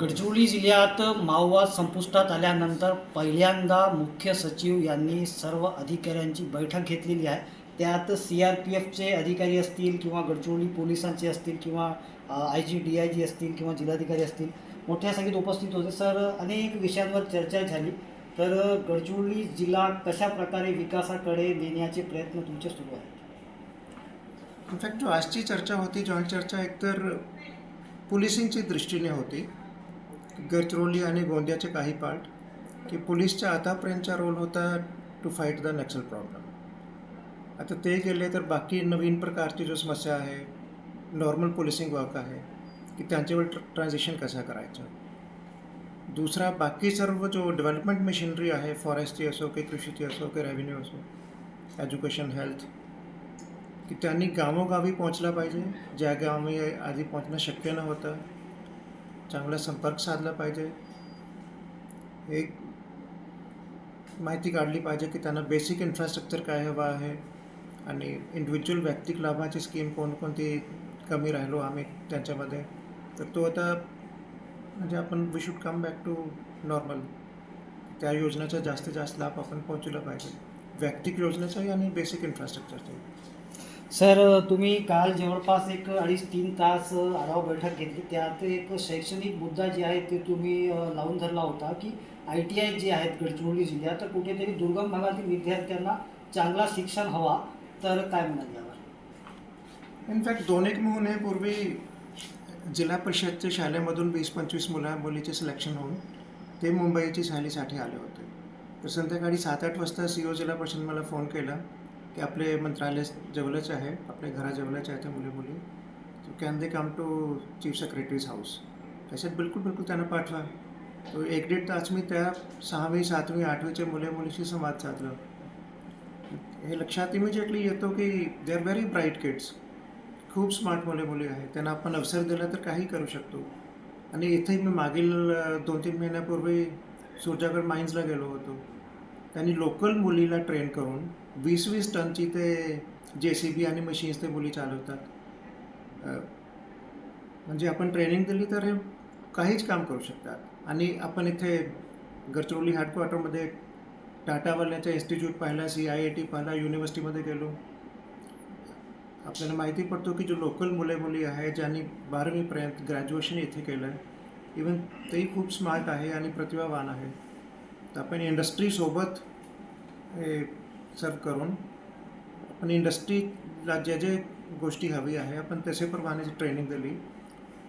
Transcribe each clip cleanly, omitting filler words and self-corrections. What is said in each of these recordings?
गडचिरोली जिल्ह्यात माओवाद संपुष्टात आल्यानंतर पहिल्यांदा मुख्य सचिव यांनी सर्व अधिकाऱ्यांची बैठक घेतलेली आहे. त्यात CRPFचे अधिकारी असतील किंवा गडचिरोली पोलिसांचे असतील किंवा IG DIG असतील किंवा जिल्हाधिकारी असतील, मोठ्या संख्येत उपस्थित होते. सर, अनेक विषयांवर चर्चा झाली. तर गडचिरोली जिल्हा कशा प्रकारे विकासाकडे नेण्याचे प्रयत्न तुमचे सुरू आहेत? इनफॅक्ट जो आजची चर्चा होती, जॉईंट चर्चा, एकतर पोलिसिंगची दृष्टीने होती. गडचिरोली आणि गोंदियाचे काही पार्ट की पोलीसच्या आतापर्यंतचा रोल होता to fight the Naxal problem. आता ते गेले तर बाकी नवीन प्रकारची जो समस्या आहे, नॉर्मल पोलिसिंग वर्क आहे की त्यांच्यावर ट्रान्झिशन कसं करायचं. दुसरा बाकी सर्व जो डेव्हलपमेंट मशिनरी आहे, फॉरेस्टची असो की कृषीची असो की रेव्हेन्यू असो, एज्युकेशन, हेल्थ, की त्यांनी गावोगावी पोहोचला पाहिजे. ज्या गावी आधी पोहोचणं शक्य नव्हतं, चांगला संपर्क साधला पाहिजे. एक माहिती काढली पाहिजे की त्यांना बेसिक इन्फ्रास्ट्रक्चर काय हवं आहे आणि इंडिव्हिज्युअल वैयक्तिक लाभाची स्कीम कोणकोणती कमी राहिलो आम्ही त्यांच्यामध्ये, तर तो आता म्हणजे आपण we should come back to normal. त्या योजनेचा जास्तीत जास्त लाभ आपण पोहोचवला पाहिजे, वैयक्तिक योजनेचाही आणि बेसिक इन्फ्रास्ट्रक्चरचाही. सर, तुम्ही काल जवळपास 2.5-3 तास आढावा बैठक घेतली. त्यात एक शैक्षणिक मुद्दा जे आहे ते तुम्ही लावून धरला होता की ITI जे आहेत गडचिरोली जिल्ह्यात, तर कुठेतरी दुर्गम भागातील विद्यार्थ्यांना चांगला शिक्षण हवा, तर काय म्हणाल यावर? इनफॅक्ट 2-1 महिन्यापूर्वी जिल्हा परिषदच्या शाळेमधून 20-25 मुलीचे सिलेक्शन होऊन ते मुंबईची सहलीसाठी आले होते. तर संध्याकाळी 7-8 वाजता CO जिल्हा परिषद मला फोन केला की आपले मंत्रालय जवळच आहे, आपल्या घराजवळच आहे ते मुली, so can they come to chief secretary's house. त्याच्यात बिलकुल त्यांना पाठवा. तो 1-1.5 तास मी त्या 6वी, 7वी, 8वीच्या मुलीशी संवाद साधला. हे लक्षात इमिजिएटली येतो की they are very bright kids, खूप स्मार्ट मुली आहेत. त्यांना आपण अवसर दिला तर काही करू शकतो. आणि इथे मी मागील 2-3 महिन्यापूर्वी सुरजागड माइन्सला गेलो होतो. त्यांनी लोकल मुलीला ट्रेन करून 20-20 टनची ते JCB आणि मशीन्स ते मुली चालवतात. म्हणजे आपण ट्रेनिंग दिली तर हे काहीच काम करू शकतात. आणि आपण इथे गडचिरोली हेडक्वार्टरमध्ये टाटावाल्यांचा इन्स्टिट्यूट पाहिला, CIIT पाहिला, युनिव्हर्सिटीमध्ये गेलो. आपल्याला माहिती पडतो की जो लोकल मुली आहे ज्यांनी 12वीपर्यंत ग्रॅज्युएशन इथे केलं आहे, इवन तेही खूप स्मार्ट आहे आणि प्रतिभावान आहे. तर आपण इंडस्ट्रीसोबत हे सर्व करून आपण इंडस्ट्रीला जे गोष्टी हवी आहे आपण तसे प्रमाणे ट्रेनिंग दिली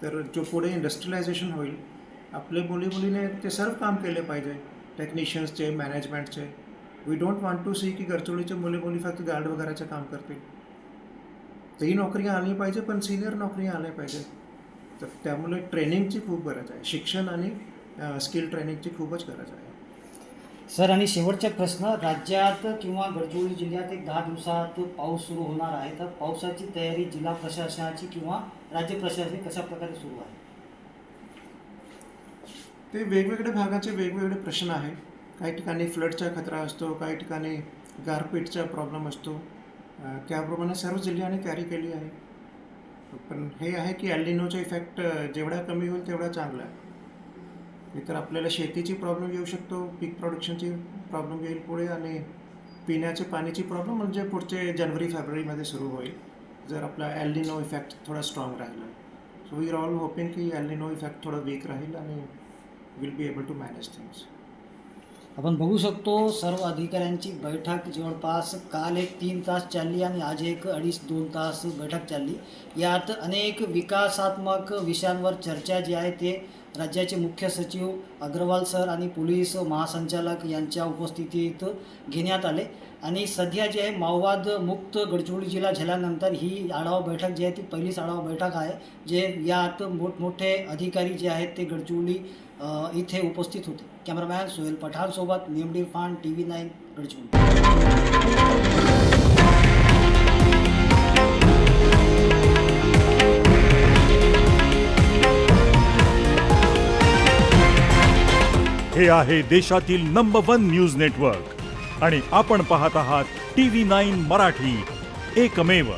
तर जो पुढे इंडस्ट्रियलायझेशन होईल, आपले मुलीने ते सर्व काम केले पाहिजे, टेक्निशियन्सचे, मॅनेजमेंटचे. We don't want to see की गडचिरोलीचे मुली फक्त गार्ड वगैरेचं काम करतील. तेही नोकऱ्या आल्या पाहिजे, पण सिनियर नोकऱ्या आल्या पाहिजे. तर त्यामुळे ट्रेनिंगची खूप गरज आहे, शिक्षण आणि स्किल ट्रेनिंगची खूपच गरज आहे. सर, आणि शेवटचा प्रश्न, राज्यात किंवा गडचिरोली जिल्ह्यात 10 दिवसात पाऊस सुरू होणार आहे, तर पावसाची तयारी जिल्हा प्रशासनाची किंवा राज्य प्रशासनाची कशा प्रकारे सुरू आहे? ते वेगवेगळ्या भागाचे वेगवेगळे प्रश्न आहे. काही ठिकाणी फ्लडचा खतरा असतो, काही ठिकाणी गारपीटचा प्रॉब्लेम असतो. त्याप्रमाणे सर्व जिल्ह्याने तयारी केली आहे. पण हे आहे की एल निनोचा इफेक्ट जेवढा कमी होईल तेवढा चांगला आहे. तर आपल्याला शेतीची प्रॉब्लेम येऊ शकतो, पीक प्रोडक्शनची प्रॉब्लेम येईल पुढे, आणि पिण्याच्या पाण्याची प्रॉब्लेम म्हणजे पुढचे जानेवारी-फेब्रुवारीमध्ये सुरू होईल जर आपला एल निनो इफेक्ट थोडा स्ट्रॉंग राहिला. So we are all hoping की एल निनो इफेक्ट थोडा वीक राहील आणि will be able to manage things. आपण बघू शकतो सर्व अधिकाऱ्यांची बैठक जवळपास काल 3 तास चालली आणि आज 2.5-2 तास बैठक चालली. यात अनेक विकासात्मक विषयांवर चर्चा जी आहे ते राज्याचे मुख्य सचिव अग्रवाल सर आणि पोलीस महासंचालक यांच्या उपस्थितीत घेण्यात आले. आणि सध्या जे आहे माओवाद मुक्त गडचिरोली जिल्हा झाल्यानंतर ही आढावा बैठक जी आहे ती पहिलीच आढावा बैठक आहे, जे यात मोठमोठे अधिकारी जे आहेत ते गडचिरोली इथे उपस्थित होते. कॅमेरामॅन सोहेल पठाणसोबत नेमडी इरफान, TV9 गडचिरोली. हे आहे देशातील नंबर 1 न्यूज नेटवर्क आणि आपण पाहत आहात TV9 मराठी, एकमेव.